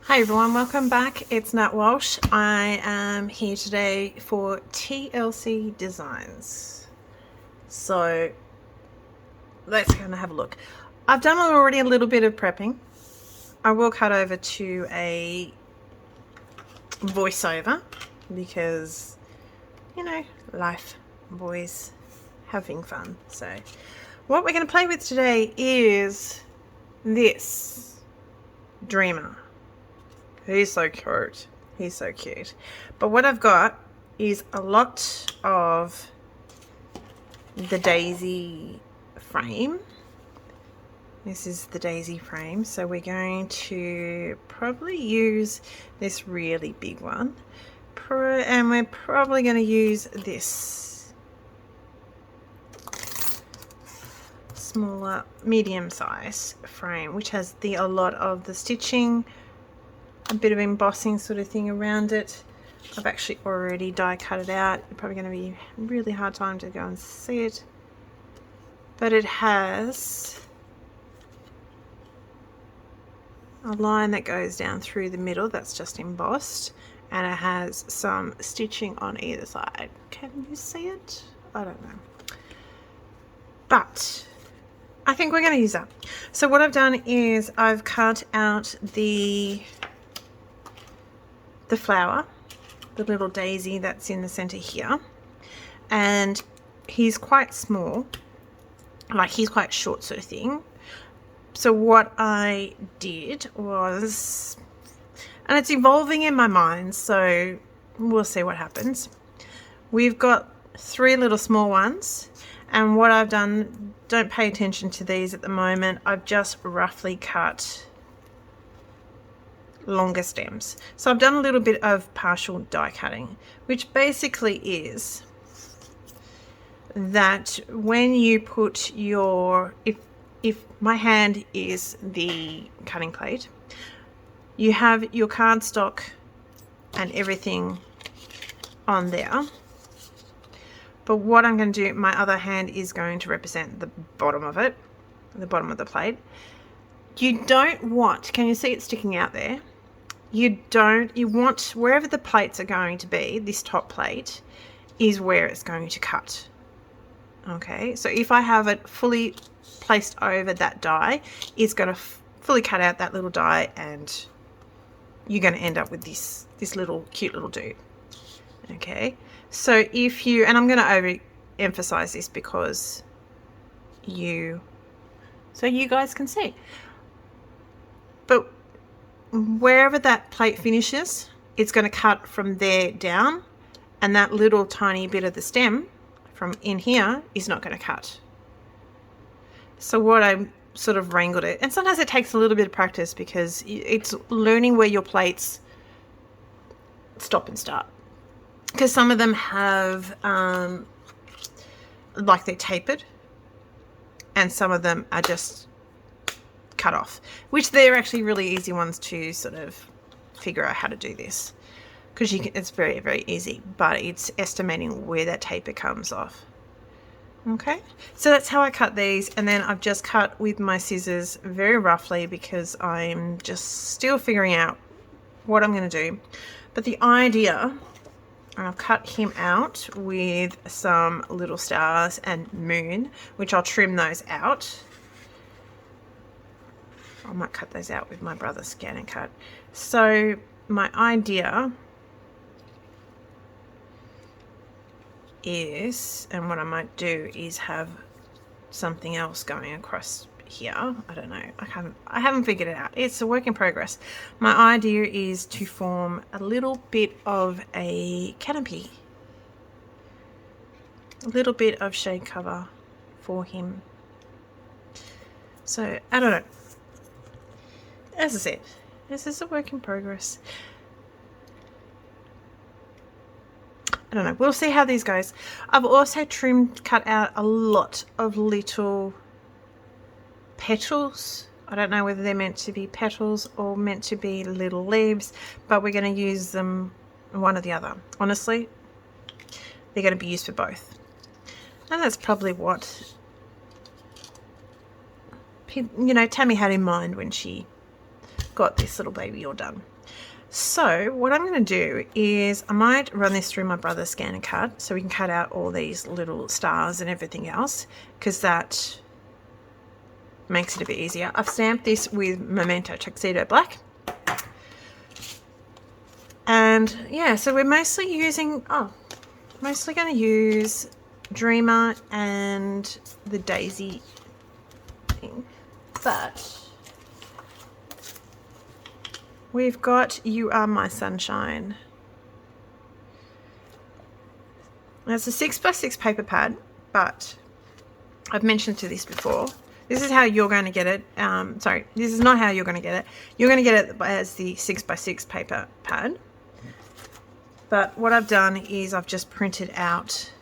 Hi everyone, welcome back. It's Nat Walsh. I am here today for TLC Designs. So let's go and have a look. I've done already a little bit of prepping. I will cut over to a voiceover because, you know, life, boys, having fun. So what we're going to play with today is this Dreamer. He's so cute. He's so cute. But what I've got is a lot of the Daisy frame. This is the Daisy frame. So we're going to probably use this really big one. And we're probably going to use this smaller, medium size frame, which has a lot of the stitching, a bit of embossing sort of thing around it. I've actually already die cut it out. It's probably going to be a really hard time to go and see it, but it has a line that goes down through the middle that's just embossed, and it has some stitching on either side. Can you see it? I don't know, but I think we're going to use that. So what I've done is I've cut out the flower, the little daisy that's in the center here, and he's quite small, like he's quite short sort of thing. So what I did was, and it's evolving in my mind, so we'll see what happens. We've got 3 little small ones, and what I've done, don't pay attention to these at the moment, I've just roughly cut longer stems. So I've done a little bit of partial die cutting, which basically is that when you put your, if my hand is the cutting plate, you have your cardstock and everything on there, but what I'm going to do, my other hand is going to represent the bottom of it, the bottom of the plate. You don't want, can you see it sticking out there? You want, wherever the plates are going to be, this top plate is where it's going to cut. Okay, so if I have it fully placed over that die, it's going to fully cut out that little die, and you're going to end up with this little cute little dude. Okay, so if you, and I'm going to overemphasize this because so you guys can see, but wherever that plate finishes, it's going to cut from there down, and that little tiny bit of the stem from in here is not going to cut. So what I sort of wrangled it, and sometimes it takes a little bit of practice because it's learning where your plates stop and start, because some of them have like they're tapered, and some of them are just cut off, which they're actually really easy ones to sort of figure out how to do this, because it's very, very easy, but it's estimating where that taper comes off. Okay, so that's how I cut these, and then I've just cut with my scissors very roughly because I'm just still figuring out what I'm going to do. But the idea, and I've cut him out with some little stars and moon, which I'll trim those out. I might cut those out with my brother's scan and cut. So my idea is, and what I might do is have something else going across here. I don't know. I haven't figured it out. It's a work in progress. My idea is to form a little bit of a canopy, a little bit of shade cover for him. So I don't know. As I said, this is a work in progress. I don't know. We'll see how these goes. I've also cut out a lot of little petals. I don't know whether they're meant to be petals or meant to be little leaves, but we're going to use them one or the other. Honestly, they're going to be used for both. And that's probably what, you know, Tammy had in mind when she got this little baby all done. So what I'm going to do is I might run this through my brother's scan and cut so we can cut out all these little stars and everything else, because that makes it a bit easier. I've stamped this with Memento Tuxedo Black. And yeah, so we're mostly using, mostly going to use Dreamer and the Daisy thing. But we've got You Are My Sunshine. Now it's a 6x6 paper pad, but I've mentioned to this before. This is how you're going to get it. Sorry, this is not how you're going to get it. You're going to get it as the 6x6 paper pad. But what I've done is I've just printed out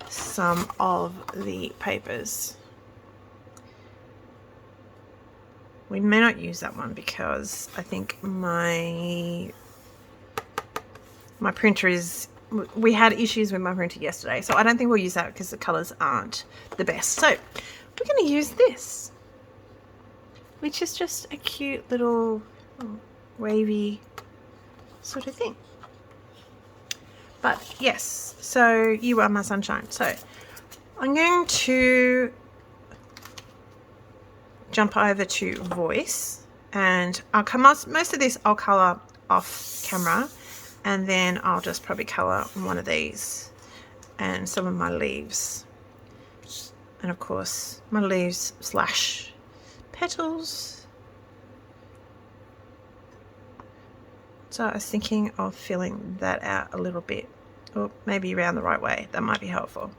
some of the papers. We may not use that one because I think my printer is, we had issues with my printer yesterday, so I don't think we'll use that because the colours aren't the best. So we're going to use this, which is just a cute little wavy sort of thing. But yes, so You Are My Sunshine. So I'm going to jump over to voice, and I'll come most of this I'll colour off camera, and then I'll just probably colour one of these and some of my leaves, and of course my leaves slash petals. So I was thinking of filling that out a little bit, or maybe around the right way. That might be helpful.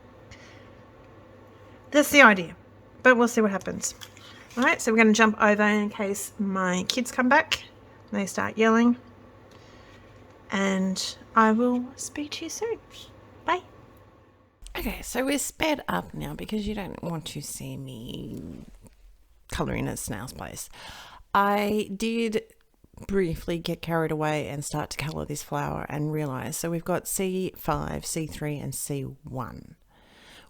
That's the idea, but we'll see what happens. All right, so we're going to jump over in case my kids come back and they start yelling. And I will speak to you soon. Bye. Okay, so we're sped up now because you don't want to see me colouring at snail's pace. I did briefly get carried away and start to colour this flower and realise, so we've got C5, C3 and C1.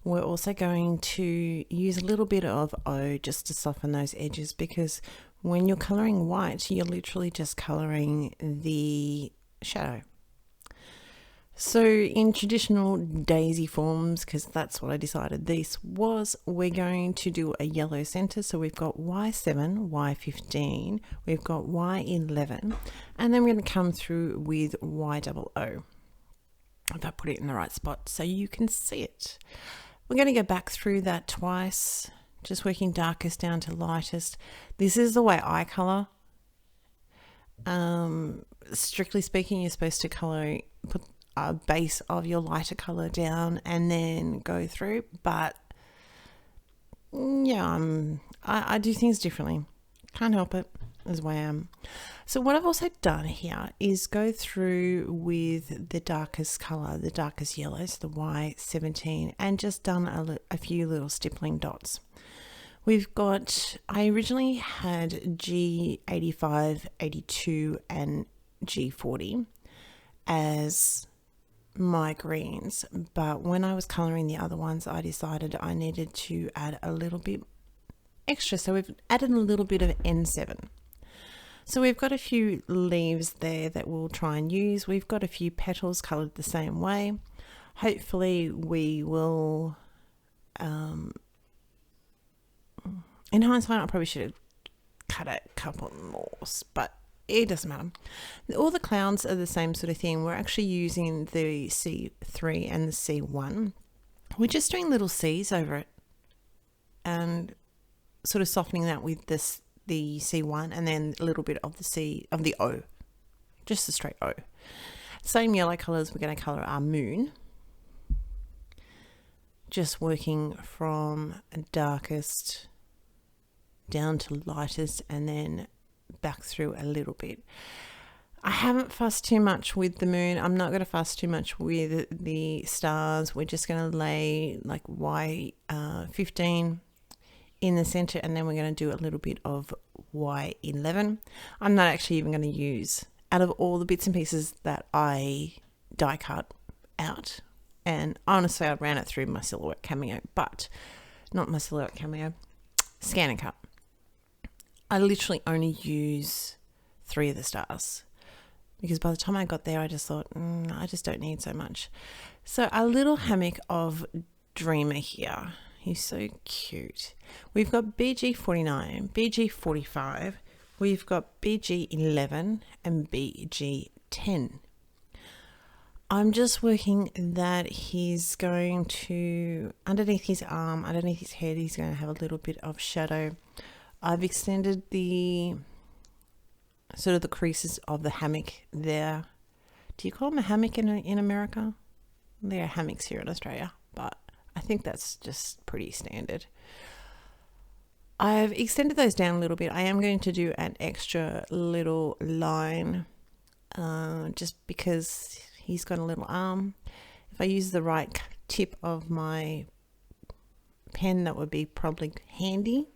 We're also going to use a little bit of O just to soften those edges, because when you're colouring white, you're literally just colouring the shadow. So in traditional daisy forms, because that's what I decided this was, we're going to do a yellow centre. So we've got Y7, Y15, we've got Y11, and then we're going to come through with YOO. If I put it in the right spot so you can see it. We're going to go back through that twice, just working darkest down to lightest. This is the way I colour. Strictly speaking, you're supposed to put a base of your lighter colour down and then go through, but yeah, I do things differently. Can't help it, is the way I am. So what I've also done here is go through with the darkest colour, the darkest yellow, so the Y17, and just done a few little stippling dots. We've got, I originally had G85, 82 and G40 as my greens, but when I was colouring the other ones, I decided I needed to add a little bit extra, so we've added a little bit of N7. So we've got a few leaves there that we'll try and use. We've got a few petals coloured the same way. Hopefully we will, in hindsight I probably should have cut a couple more, but it doesn't matter. All the clouds are the same sort of thing. We're actually using the C3 and the C1. We're just doing little C's over it and sort of softening that with the C1, and then a little bit of the O, just the straight O. Same yellow colours, we're going to colour our moon. Just working from darkest down to lightest and then back through a little bit. I haven't fussed too much with the moon. I'm not going to fuss too much with the stars. We're just going to lay like Y15 in the center, and then we're going to do a little bit of Y11. I'm not actually even going to use, out of all the bits and pieces that I die cut out, and honestly I ran it through my Silhouette Cameo, but not my Silhouette Cameo, Scan and Cut. I literally only use 3 of the stars, because by the time I got there, I just thought, I just don't need so much. So a little hammock of Dreamer here. He's so cute. We've got BG49, BG45, we've got BG11 and BG10. I'm just working that he's going to, underneath his arm, underneath his head, he's going to have a little bit of shadow. I've extended the sort of the creases of the hammock there. Do you call them a hammock in America? There are hammocks here in Australia, but I think that's just pretty standard. I've extended those down a little bit. I am going to do an extra little line just because he's got a little arm. If I use the right tip of my pen, that would be probably handy.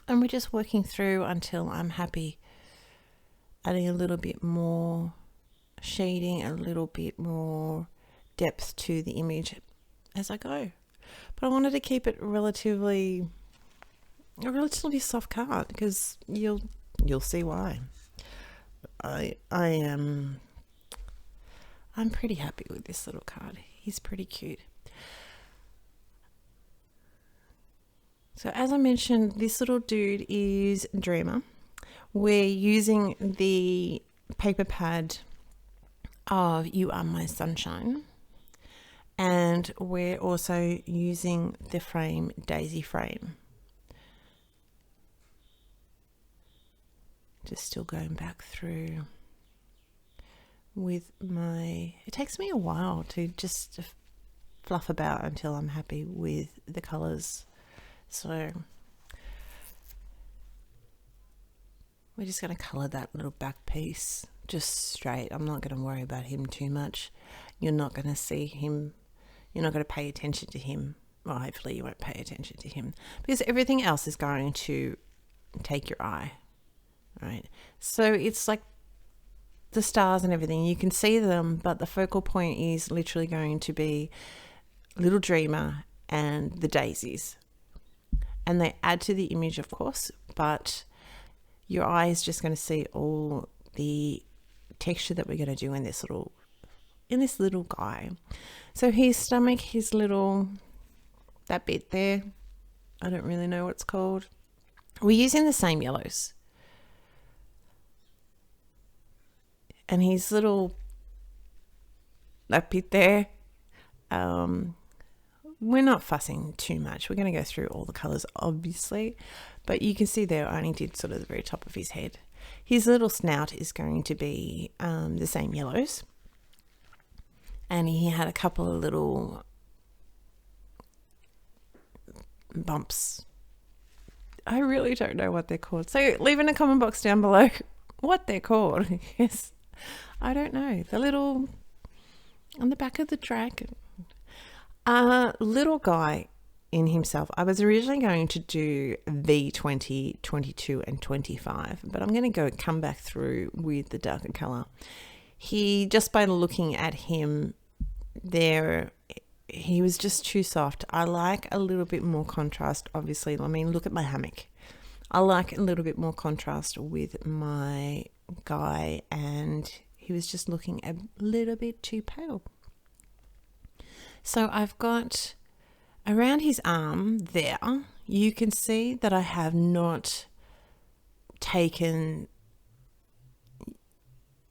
And we're just working through until I'm happy, adding a little bit more shading, a little bit more depth to the image as I go. But I wanted to keep it a relatively soft card, because you'll see why. I'm pretty happy with this little card. He's pretty cute. So as I mentioned, this little dude is Dreamer. We're using the paper pad of You Are My Sunshine, and we're also using the frame Daisy frame. Just still going back through with my, it takes me a while to just fluff about until I'm happy with the colors. So we're just going to color that little back piece just straight. I'm not going to worry about him too much. You're not going to see him. You're not going to pay attention to him. Well, hopefully you won't pay attention to him, because everything else is going to take your eye, right? So it's like the stars and everything. You can see them, but the focal point is literally going to be Little Dreamer and the Daisies. And they add to the image, of course, but your eye is just going to see all the texture that we're going to do in this little guy. So his stomach, his little, that bit there, I don't really know what it's called. We're using the same yellows. And his little, that bit there, we're not fussing too much. We're going to go through all the colors, obviously, but you can see there I only did sort of the very top of his head. His little snout is going to be the same yellows, and he had a couple of little bumps. I really don't know what they're called, so leave in a comment box down below what they're called. Yes, I don't know. The little on the back of the dragon. Little guy in himself. I was originally going to do V20, 22 and 25, but I'm going to come back through with the darker color. He, just by looking at him there, he was just too soft. I like a little bit more contrast, obviously. I mean, look at my hammock. I like a little bit more contrast with my guy, and he was just looking a little bit too pale. So I've got around his arm there, you can see that I have not taken,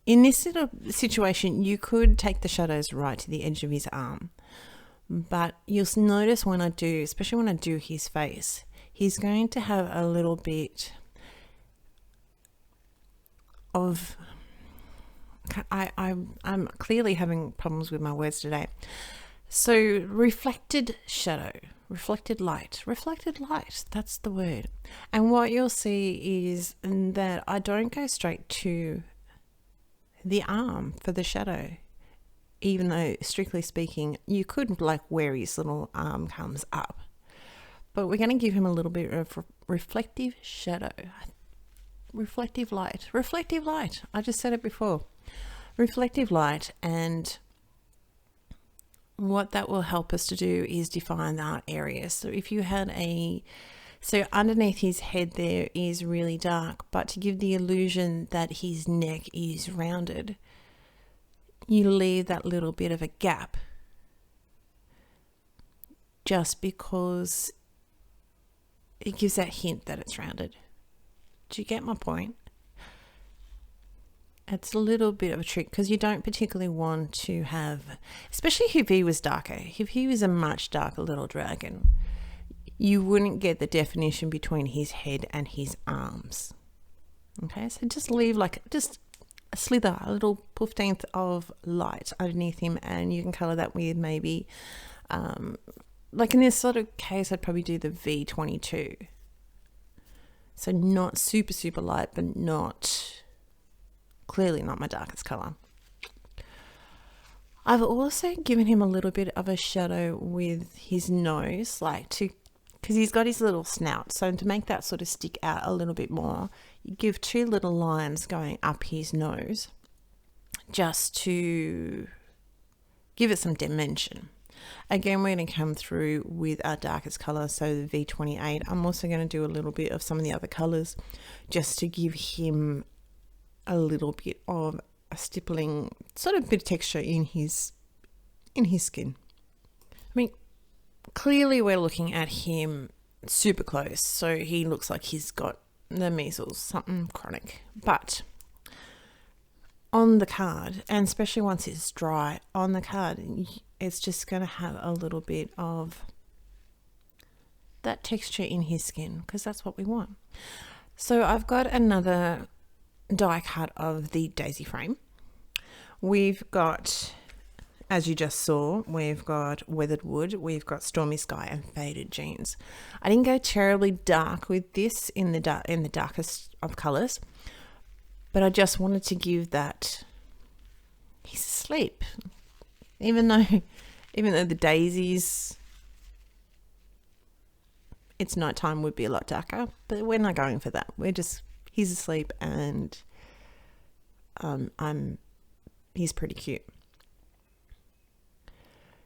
in this little situation, you could take the shadows right to the edge of his arm. But you'll notice when I do, especially when I do his face, he's going to have a little bit of, I'm clearly having problems with my words today. So reflected shadow, reflected light, that's the word. And what you'll see is that I don't go straight to the arm for the shadow, even though strictly speaking, you could like where his little arm comes up. But we're going to give him a little bit of reflective shadow, reflective light. I just said it before, reflective light. And what that will help us to do is define our areas. So if you had a So underneath his head there is really dark, but to give the illusion that his neck is rounded, you leave that little bit of a gap just because it gives that hint that it's rounded. Do you get my point? It's a little bit of a trick because you don't particularly want to have, especially if he was darker, if he was a much darker little dragon, you wouldn't get the definition between his head and his arms. Okay, so just leave like just a slither, a little 15th of light underneath him, and you can colour that with maybe, like in this sort of case, I'd probably do the V22. So not super, super light, but not, clearly not my darkest colour. I've also given him a little bit of a shadow with his nose, because he's got his little snout. So to make that sort of stick out a little bit more, you give 2 little lines going up his nose just to give it some dimension. Again, we're going to come through with our darkest colour, so the V28. I'm also going to do a little bit of some of the other colours just to give him a little bit of a stippling, sort of bit of texture in his skin. I mean, clearly we're looking at him super close, so he looks like he's got the measles, something chronic. But on the card, and especially once it's dry on the card, it's just going to have a little bit of that texture in his skin, because that's what we want. So I've got another die cut of the daisy frame. We've got, as you just saw, we've got weathered wood, we've got stormy sky and faded jeans. I didn't go terribly dark with this in the darkest of colours, but I just wanted to give that, he's asleep. Even though the daisies, it's nighttime, would be a lot darker, but we're not going for that. He's asleep, and he's pretty cute.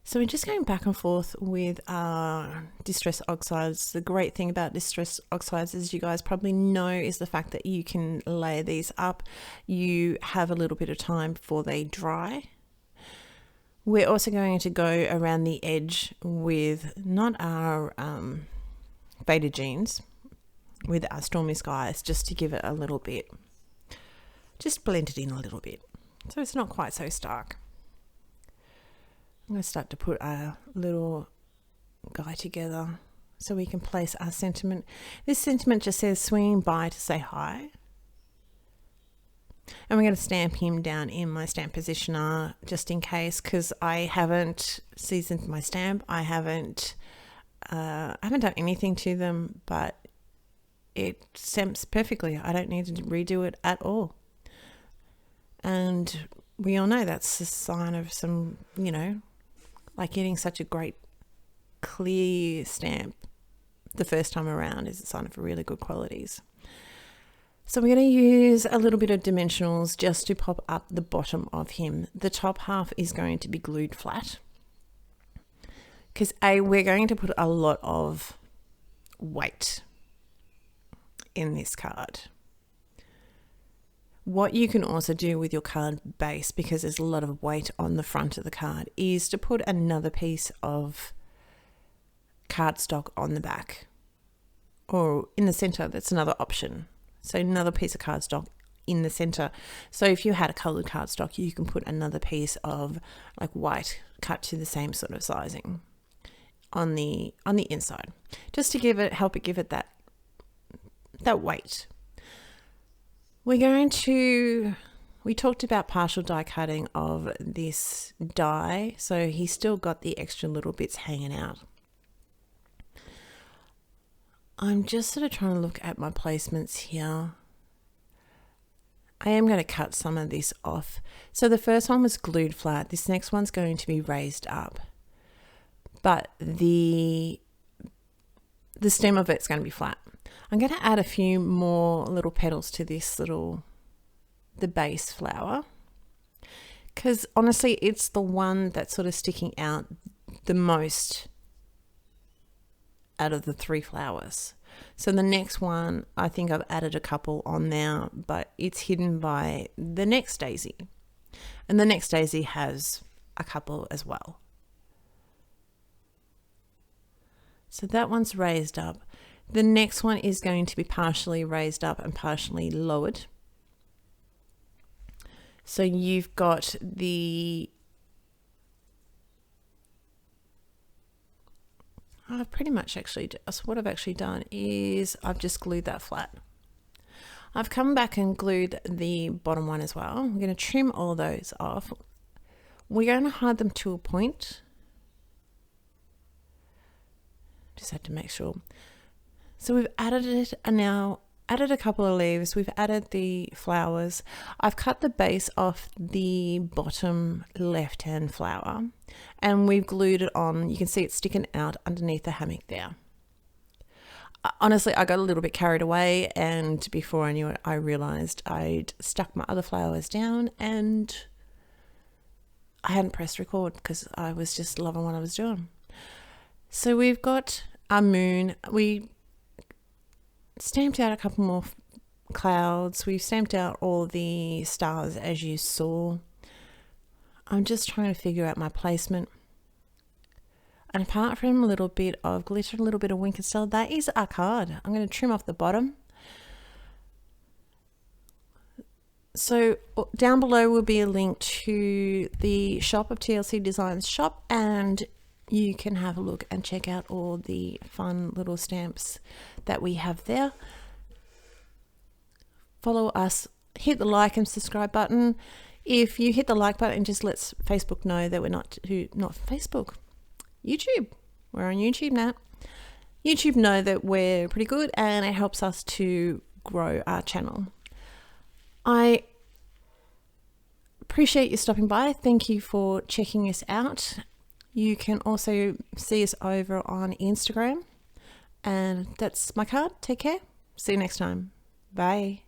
So we're just going back and forth with our distress oxides. The great thing about distress oxides, as you guys probably know, is the fact that you can layer these up. You have a little bit of time before they dry. We're also going to go around the edge with not our faded jeans, with our stormy skies, just to give it a little bit, just blend it in a little bit, so it's not quite so stark. I'm going to start to put our little guy together so we can place our sentiment. This sentiment just says swinging by to say hi. And we're going to stamp him down in my stamp positioner just in case, because I haven't seasoned my stamp. I haven't done anything to them, but it stamps perfectly. I don't need to redo it at all. And we all know that's a sign of some, like getting such a great clear stamp the first time around is a sign of really good qualities. So we're going to use a little bit of dimensionals just to pop up the bottom of him. The top half is going to be glued flat, because we're going to put a lot of weight in this card. What you can also do with your card base, because there's a lot of weight on the front of the card, is to put another piece of cardstock on the back or in the center. That's another option. So another piece of cardstock in the center. So if you had a colored cardstock, you can put another piece of like white cut to the same sort of sizing on the inside, just to help it give it that weight. We talked about partial die cutting of this die, so he's still got the extra little bits hanging out. I'm just sort of trying to look at my placements here. I am going to cut some of this off. So the first one was glued flat. This next one's going to be raised up, but the stem of it's going to be flat. I'm going to add a few more little petals to the base flower, because honestly it's the one that's sort of sticking out the most out of the 3 flowers. So the next one, I think I've added a couple on there, but it's hidden by the next daisy. And the next daisy has a couple as well. So that one's raised up. The next one is going to be partially raised up and partially lowered. So you've got the... I've pretty much actually, so what I've actually done is I've just glued that flat. I've come back and glued the bottom one as well. I'm going to trim all those off. We're going to hide them to a point. Just had to make sure. So we've added it and now added a couple of leaves. We've added the flowers. I've cut the base off the bottom left-hand flower and we've glued it on. You can see it sticking out underneath the hammock there. Honestly, I got a little bit carried away, and before I knew it, I realized I'd stuck my other flowers down and I hadn't pressed record because I was just loving what I was doing. So we've got our moon. We stamped out a couple more clouds. We've stamped out all the stars as you saw. I'm just trying to figure out my placement. And apart from a little bit of glitter, a little bit of Wink and Stella, that is our card. I'm going to trim off the bottom. So down below will be a link to the shop of TLC Designs shop, and you can have a look and check out all the fun little stamps that we have there. Follow us, hit the like and subscribe button. If you hit the like button, it just lets Facebook know that we're not Facebook. YouTube. We're on YouTube now. YouTube know that we're pretty good, and it helps us to grow our channel. I appreciate you stopping by. Thank you for checking us out. You can also see us over on Instagram. And that's my card. Take care. See you next time. Bye.